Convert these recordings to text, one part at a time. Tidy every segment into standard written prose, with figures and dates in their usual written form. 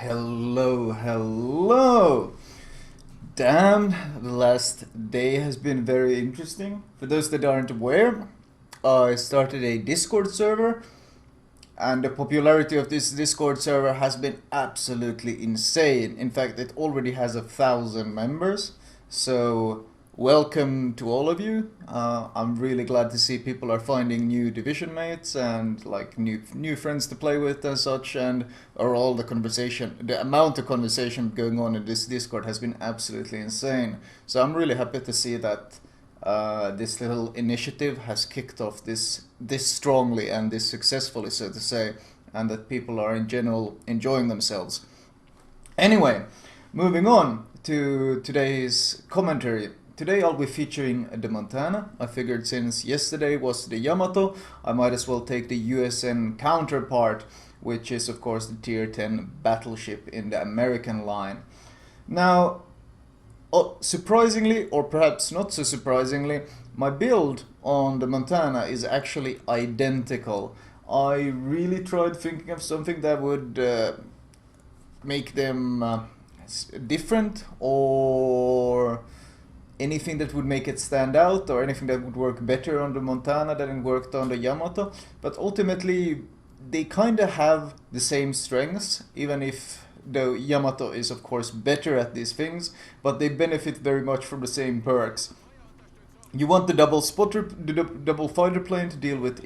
Hello. Damn, the last day has been very interesting. For those that aren't aware, I started a Discord server, and the popularity of this Discord server has been absolutely insane. In fact, it already has 1,000 members. So, welcome to all of you. I'm really glad to see people are finding new division mates and like new friends to play with and such. And overall, the amount of conversation going on in this Discord has been absolutely insane. So I'm really happy to see that this little initiative has kicked off this strongly and this successfully, so to say, and that people are in general enjoying themselves. Anyway, moving on to today's commentary. Today I'll be featuring the Montana. I figured since yesterday was the Yamato, I might as well take the USN counterpart, which is of course the Tier 10 battleship in the American line. Now, surprisingly, or perhaps not so surprisingly, my build on the Montana is actually identical. I really tried thinking of something that would make them different, or anything that would make it stand out, or anything that would work better on the Montana than it worked on the Yamato. But ultimately, they kind of have the same strengths, even if the Yamato is of course better at these things, but they benefit very much from the same perks. You want the double fighter plane to deal with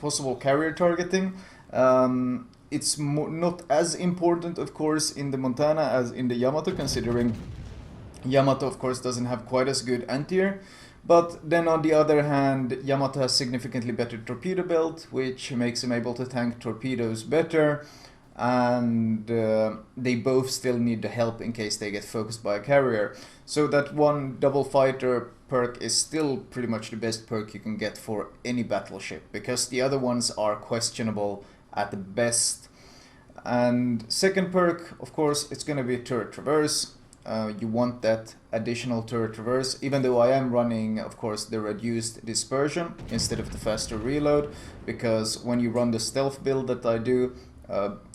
possible carrier targeting. It's not as important, of course, in the Montana as in the Yamato, considering Yamato, of course, doesn't have quite as good anti-air. But then on the other hand, Yamato has significantly better torpedo belt, which makes him able to tank torpedoes better. And they both still need the help in case they get focused by a carrier. So that one double fighter perk is still pretty much the best perk you can get for any battleship, because the other ones are questionable at the best. And second perk, of course, it's going to be turret traverse. You want that additional turret traverse, even though I am running, of course, the reduced dispersion instead of the faster reload, because when you run the stealth build that I do,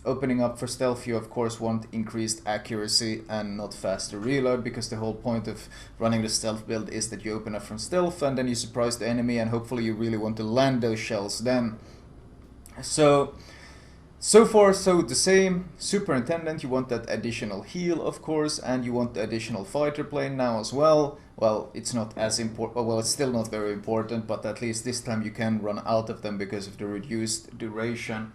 opening up for stealth, you of course want increased accuracy and not faster reload, because the whole point of running the stealth build is that you open up from stealth and then you surprise the enemy, and hopefully you really want to land those shells then. So far, so the same. Superintendent, you want that additional heal, of course, and you want the additional fighter plane now as well. Well, it's not as important, well, it's still not very important, but at least this time you can run out of them because of the reduced duration.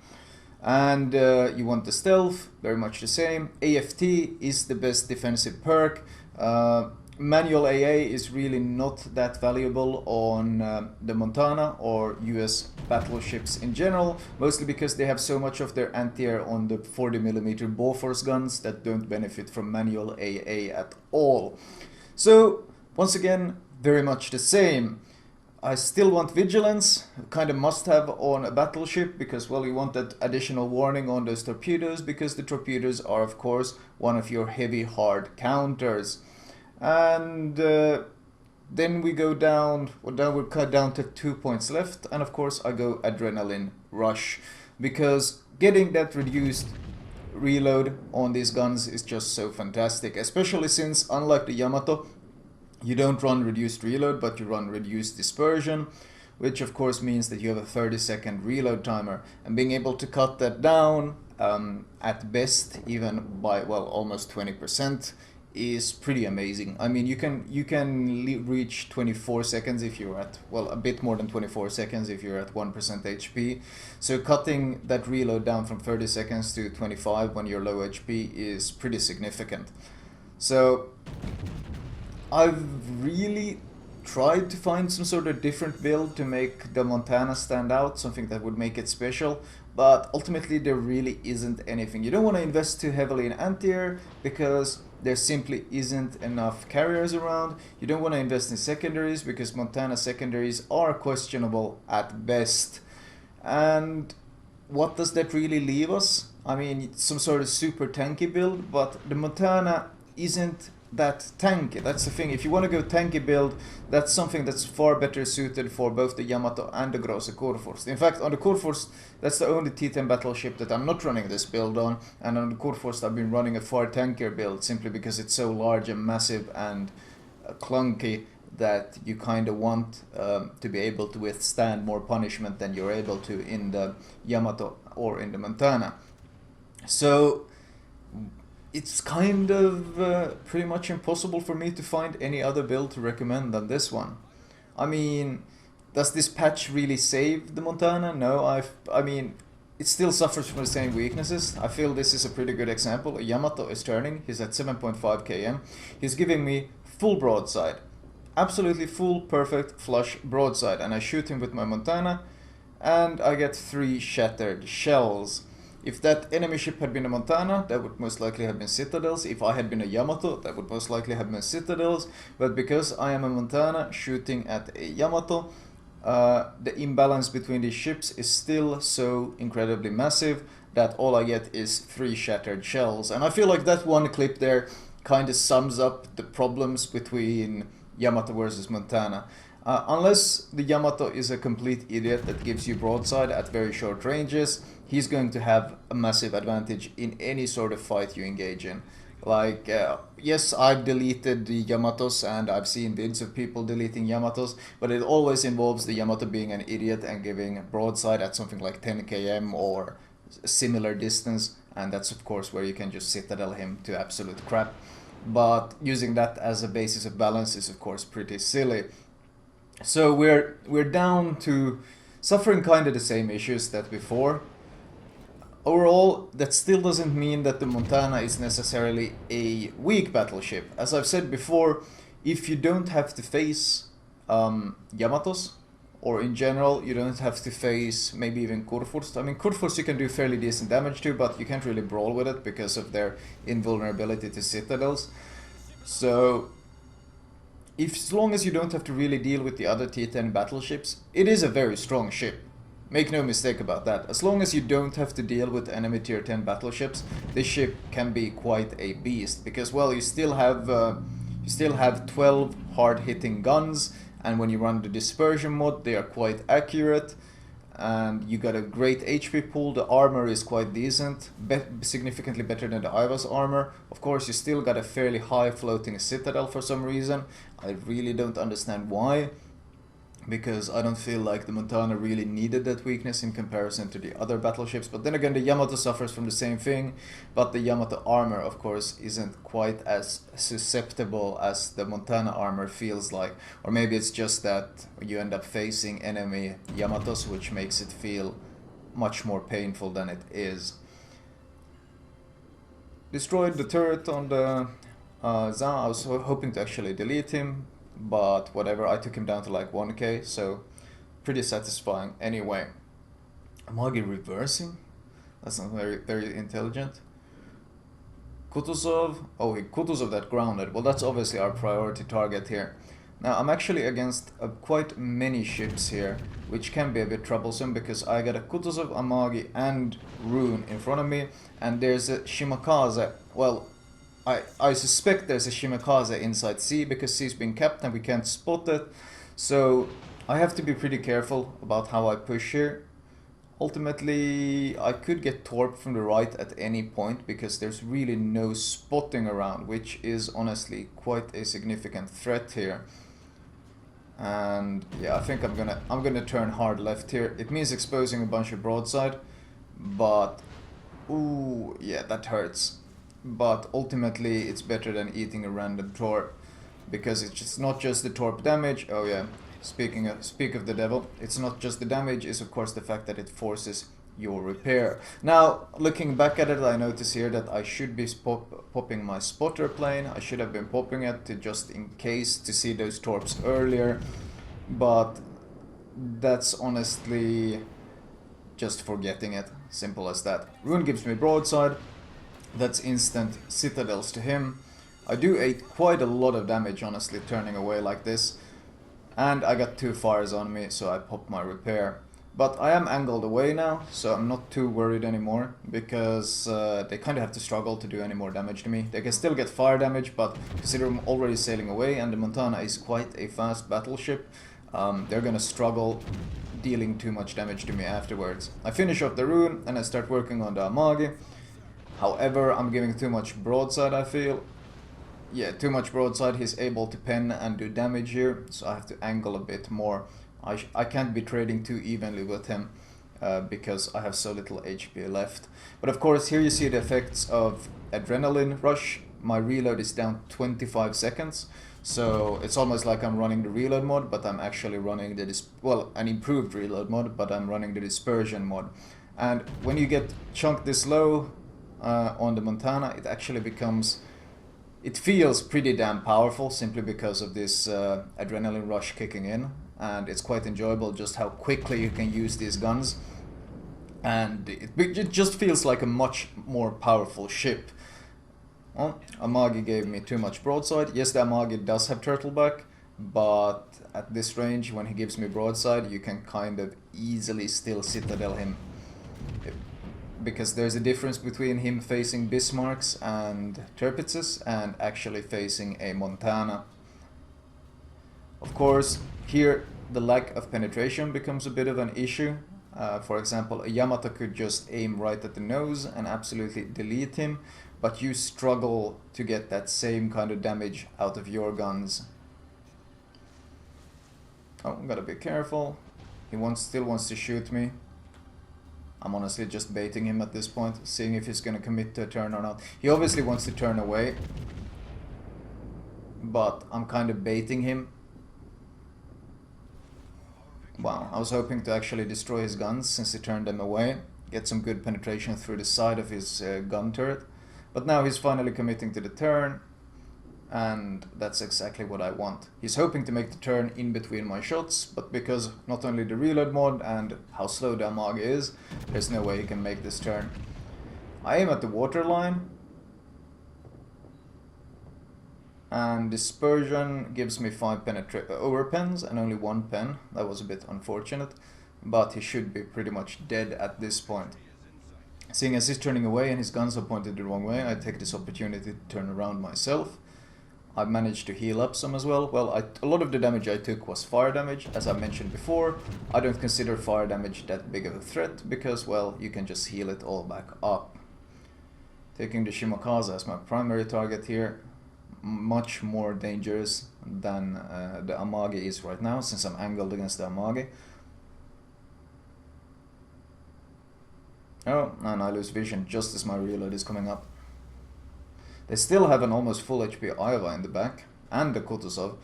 And you want the stealth, very much the same. AFT is the best defensive perk. Manual AA is really not that valuable on the Montana or US battleships in general, mostly because they have so much of their anti-air on the 40mm Bofors guns that don't benefit from manual AA at all. So, once again, very much the same. I still want vigilance, kind of must have on a battleship, because, well, you want that additional warning on those torpedoes, because the torpedoes are, of course, one of your heavy hard counters. And then we go down, well, we'll cut down to 2 points left, and of course I go adrenaline rush, because getting that reduced reload on these guns is just so fantastic, especially since, unlike the Yamato, you don't run reduced reload, but you run reduced dispersion, which of course means that you have a 30-second reload timer, and being able to cut that down at best even by, well, almost 20% is pretty amazing. I mean, you can reach 24 seconds if you're at, well, a bit more than 24 seconds if you're at 1% HP. So cutting that reload down from 30 seconds to 25 when you're low HP is pretty significant. So I've really tried to find some sort of different build to make the Montana stand out, something that would make it special, but ultimately there really isn't anything. You don't want to invest too heavily in anti-air because there simply isn't enough carriers around. You don't want to invest in secondaries because Montana secondaries are questionable at best. And what does that really leave us? I mean, some sort of super tanky build, but the Montana isn't that tanky. That's the thing. If you want to go tanky build, that's something that's far better suited for both the Yamato and the Grosse Kurfürst. In fact, on the Kurfürst, that's the only T10 battleship that I'm not running this build on, and on the Kurfürst I've been running a far tankier build simply because it's so large and massive and clunky that you kind of want to be able to withstand more punishment than you're able to in the Yamato or in the Montana. So it's kind of pretty much impossible for me to find any other build to recommend than this one. I mean, does this patch really save the Montana? No, I mean, it still suffers from the same weaknesses. I feel this is a pretty good example. Yamato is turning, he's at 7.5 km. He's giving me full broadside. Absolutely full, perfect, flush broadside. And I shoot him with my Montana, and I get 3 shattered shells. If that enemy ship had been a Montana, that would most likely have been citadels. If I had been a Yamato, that would most likely have been citadels. But because I am a Montana shooting at a Yamato, the imbalance between these ships is still so incredibly massive that all I get is 3 shattered shells. And I feel like that one clip there kind of sums up the problems between Yamato versus Montana. Unless the Yamato is a complete idiot that gives you broadside at very short ranges, he's going to have a massive advantage in any sort of fight you engage in. Like, yes, I've deleted the Yamatos and I've seen vids of people deleting Yamatos, but it always involves the Yamato being an idiot and giving broadside at something like 10 km or a similar distance, and that's of course where you can just citadel him to absolute crap. But using that as a basis of balance is of course pretty silly. So we're down to suffering kind of the same issues that before. Overall, that still doesn't mean that the Montana is necessarily a weak battleship. As I've said before, if you don't have to face Yamatos, or in general, you don't have to face maybe even Kurfürst. I mean, Kurfürst you can do fairly decent damage to, but you can't really brawl with it because of their invulnerability to citadels. So, as long as you don't have to really deal with the other T10 battleships, it is a very strong ship. Make no mistake about that. As long as you don't have to deal with enemy tier 10 battleships, this ship can be quite a beast. Because, well, you still have 12 hard-hitting guns, and when you run the dispersion mod, they are quite accurate. And you got a great HP pool. The armor is quite decent, significantly better than the Iva's armor. Of course, you still got a fairly high floating citadel for some reason. I really don't understand why, because I don't feel like the Montana really needed that weakness in comparison to the other battleships. But then again, the Yamato suffers from the same thing, but the Yamato armor, of course, isn't quite as susceptible as the Montana armor feels like. Or maybe it's just that you end up facing enemy Yamatos, which makes it feel much more painful than it is. Destroyed the turret on the Zan. I was hoping to actually delete him, but whatever, I took him down to like 1k, so pretty satisfying anyway. Amagi reversing? That's not very intelligent. Kutuzov? Oh, Kutuzov that grounded. Well, that's obviously our priority target here. Now, I'm actually against quite many ships here, which can be a bit troublesome because I got a Kutuzov, Amagi, and Rune in front of me, and there's a Shimakaze. Well, I suspect there's a Shimakaze inside C because C's been capped and we can't spot it. So I have to be pretty careful about how I push here. Ultimately, I could get torped from the right at any point because there's really no spotting around, which is honestly quite a significant threat here. And yeah, I think I'm gonna turn hard left here. It means exposing a bunch of broadside, but ooh, yeah, that hurts. But ultimately it's better than eating a random torp, because it's just not just the torp damage. Oh yeah, speak of the devil, it's not just the damage, it's of course the fact that it forces your repair. Now, looking back at it, I notice here that I should be popping my spotter plane. I should have been popping it to just in case to see those torps earlier, but that's honestly just forgetting it. Simple as that. Rune gives me broadside. That's instant citadels to him. I do quite a lot of damage, honestly, turning away like this. And I got 2 fires on me, so I pop my repair. But I am angled away now, so I'm not too worried anymore, because they kind of have to struggle to do any more damage to me. They can still get fire damage, but consider I'm already sailing away, and the Montana is quite a fast battleship. They're gonna struggle dealing too much damage to me afterwards. I finish off the rune, and I start working on the Amagi. However, I'm giving too much broadside, I feel. Yeah, too much broadside. He's able to pen and do damage here, so I have to angle a bit more. I can't be trading too evenly with him because I have so little HP left. But of course, here you see the effects of adrenaline rush. My reload is down 25 seconds, so it's almost like I'm running the reload mod, but I'm actually running the an improved reload mod, but I'm running the dispersion mod. And when you get chunked this low on the Montana, it actually becomes... It feels pretty damn powerful simply because of this adrenaline rush kicking in, and it's quite enjoyable just how quickly you can use these guns, and it just feels like a much more powerful ship. Well, Amagi gave me too much broadside. Yes, the Amagi does have turtleback, but at this range, when he gives me broadside, you can kind of easily still citadel him. Because there's a difference between him facing Bismarcks and Tirpitzes and actually facing a Montana. Of course, here the lack of penetration becomes a bit of an issue. For example, a Yamato could just aim right at the nose and absolutely delete him, but you struggle to get that same kind of damage out of your guns. Oh, gotta be careful. He still wants to shoot me. I'm honestly just baiting him at this point, seeing if he's gonna commit to a turn or not. He obviously wants to turn away, but I'm kind of baiting him. Wow, I was hoping to actually destroy his guns since he turned them away, get some good penetration through the side of his gun turret. But now he's finally committing to the turn, and that's exactly what I want. He's hoping to make the turn in between my shots, but because not only the reload mod and how slow the Amagi is, there's no way he can make this turn. I aim at the waterline, and dispersion gives me 5 overpens and only 1 pen. That was a bit unfortunate, but he should be pretty much dead at this point. Seeing as he's turning away and his guns are pointed the wrong way, I take this opportunity to turn around myself. I managed to heal up some as well. Well, a lot of the damage I took was fire damage. As I mentioned before, I don't consider fire damage that big of a threat because, well, you can just heal it all back up. Taking the Shimakaze as my primary target here. Much more dangerous than the Amagi is right now, since I'm angled against the Amagi. Oh, and I lose vision just as my reload is coming up. They still have an almost full HP Aiva in the back, and the Kutuzov.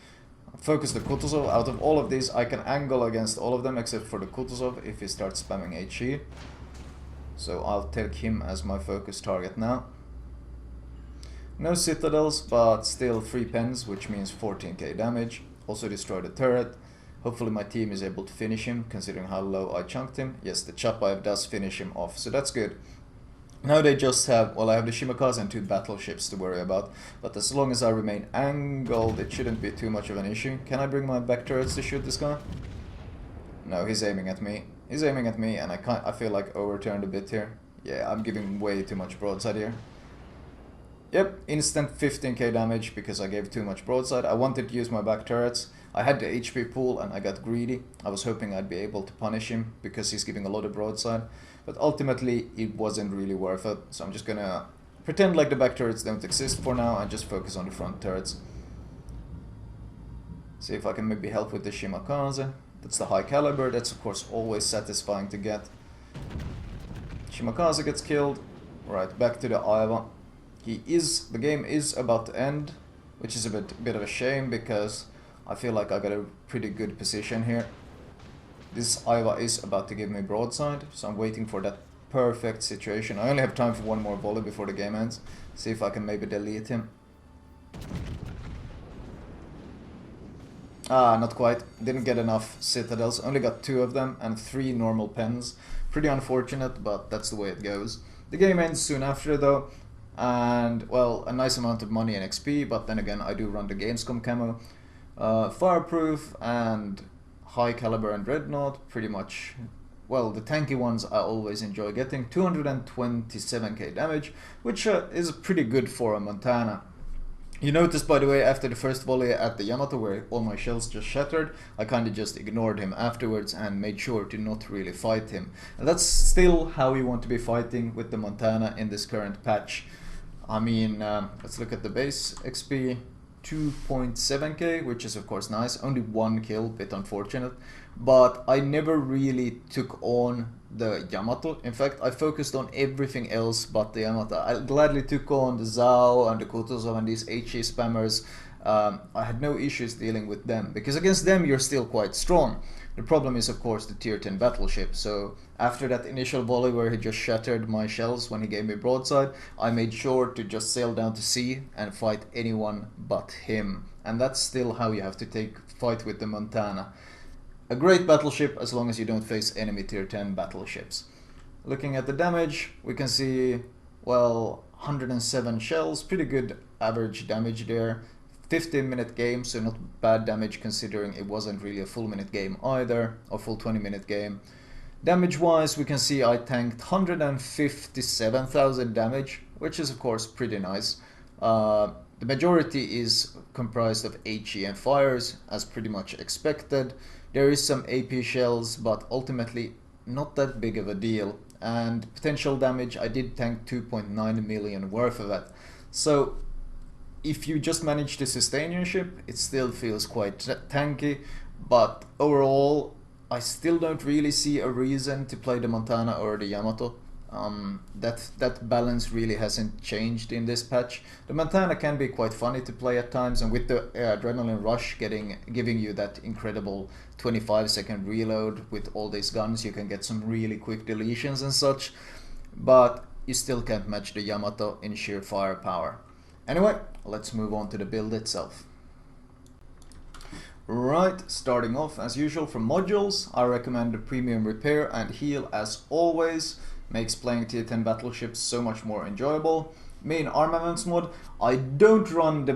Focus the Kutuzov. Out of all of these, I can angle against all of them except for the Kutuzov if he starts spamming HE. So I'll take him as my focus target now. No citadels, but still 3 pens, which means 14k damage. Also destroy the turret. Hopefully my team is able to finish him, considering how low I chunked him. Yes, the Chapayev does finish him off, so that's good. Now they just have, well, I have the Shimakaze and 2 battleships to worry about, but as long as I remain angled, it shouldn't be too much of an issue. Can I bring my back turrets to shoot this guy? No, he's aiming at me. He's aiming at me, and I feel like overturned a bit here. Yeah, I'm giving way too much broadside here. Yep, instant 15k damage because I gave too much broadside. I wanted to use my back turrets. I had the HP pool and I got greedy. I was hoping I'd be able to punish him because he's giving a lot of broadside. But ultimately, it wasn't really worth it. So I'm just gonna pretend like the back turrets don't exist for now and just focus on the front turrets. See if I can maybe help with the Shimakaze. That's the high caliber. That's of course always satisfying to get. Shimakaze gets killed. Right, back to the Aiva. The game is about to end, which is a bit of a shame because I feel like I got a pretty good position here. This Aiva is about to give me broadside, so I'm waiting for that perfect situation. I only have time for one more volley before the game ends. See if I can maybe delete him. Ah, not quite. Didn't get enough citadels. Only got 2 of them and 3 normal pens. Pretty unfortunate, but that's the way it goes. The game ends soon after though. And, well, a nice amount of money and XP, but then again, I do run the Gamescom camo. Fireproof and high caliber and dreadnought, pretty much well, the tanky ones I always enjoy getting. 227k damage, which is pretty good for a Montana. You notice, by the way, after the first volley at the Yamato where all my shells just shattered, I kind of just ignored him afterwards and made sure to not really fight him. And that's still how you want to be fighting with the Montana in this current patch. I mean, let's look at the base XP. 2.7k, which is of course nice. Only one kill, bit unfortunate. But I never really took on the Yamato. In fact, I focused on everything else but the Yamato. I gladly took on the Zhao and the Kotozo and these HE spammers. I had no issues dealing with them, because against them you're still quite strong. The problem is of course the tier 10 battleship. So after that initial volley where he just shattered my shells when he gave me broadside, I made sure to just sail down to sea and fight anyone but him. And that's still how you have to fight with the Montana. A great battleship as long as you don't face enemy tier 10 battleships. Looking at the damage, we can see, well, 107 shells, pretty good average damage there. 15-minute game, so not bad damage considering it wasn't really a full minute game either, or full 20-minute game. Damage wise, we can see I tanked 157,000 damage, which is of course pretty nice. The majority is comprised of HE and fires, as pretty much expected. There is some AP shells, but ultimately not that big of a deal. And potential damage, I did tank 2.9 million worth of it. So if you just manage to sustain your ship, it still feels quite tanky, but overall I still don't really see a reason to play the Montana or the Yamato. That balance really hasn't changed in this patch. The Montana can be quite funny to play at times, and with the adrenaline rush giving you that incredible 25-second reload with all these guns, you can get some really quick deletions and such, but you still can't match the Yamato in sheer firepower. Anyway, let's move on to the build itself. Right, starting off as usual from modules, I recommend the premium repair and heal as always. Makes playing tier 10 battleships so much more enjoyable. Main armaments mod, I don't run the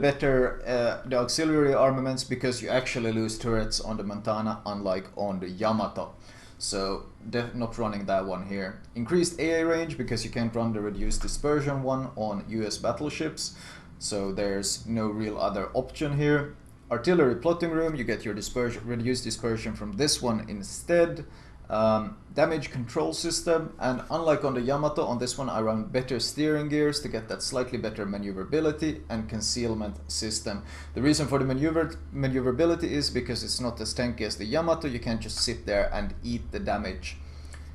auxiliary armaments because you actually lose turrets on the Montana unlike on the Yamato. So not running that one here. Increased AA range because you can't run the reduced dispersion one on US battleships. So there's no real other option here. Artillery plotting room, you get your reduced dispersion from this one instead. Damage control system, and unlike on the Yamato, on this one I run better steering gears to get that slightly better maneuverability and concealment system. The reason for the maneuverability is because it's not as tanky as the Yamato, you can't just sit there and eat the damage.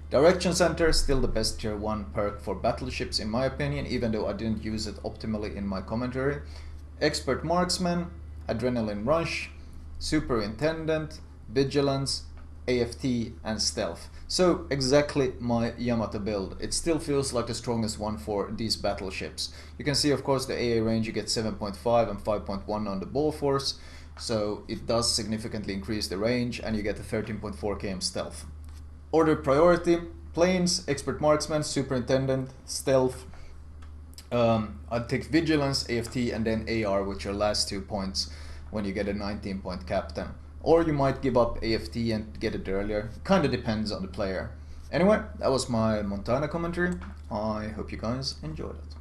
Direction center, still the best tier 1 perk for battleships in my opinion, even though I didn't use it optimally in my commentary. Expert marksman, adrenaline rush, superintendent, vigilance, AFT and stealth. So exactly my Yamato build. It still feels like the strongest one for these battleships. You can see of course the AA range, you get 7.5 and 5.1 on the ball force, so it does significantly increase the range, and you get a 13.4 km stealth. Order priority, planes, expert marksman, superintendent, stealth. I'd take vigilance, AFT and then AR, which are last 2 points when you get a 19-point captain. Or you might give up AFT and get it earlier. Kinda depends on the player. Anyway, that was my Montana commentary. I hope you guys enjoyed it.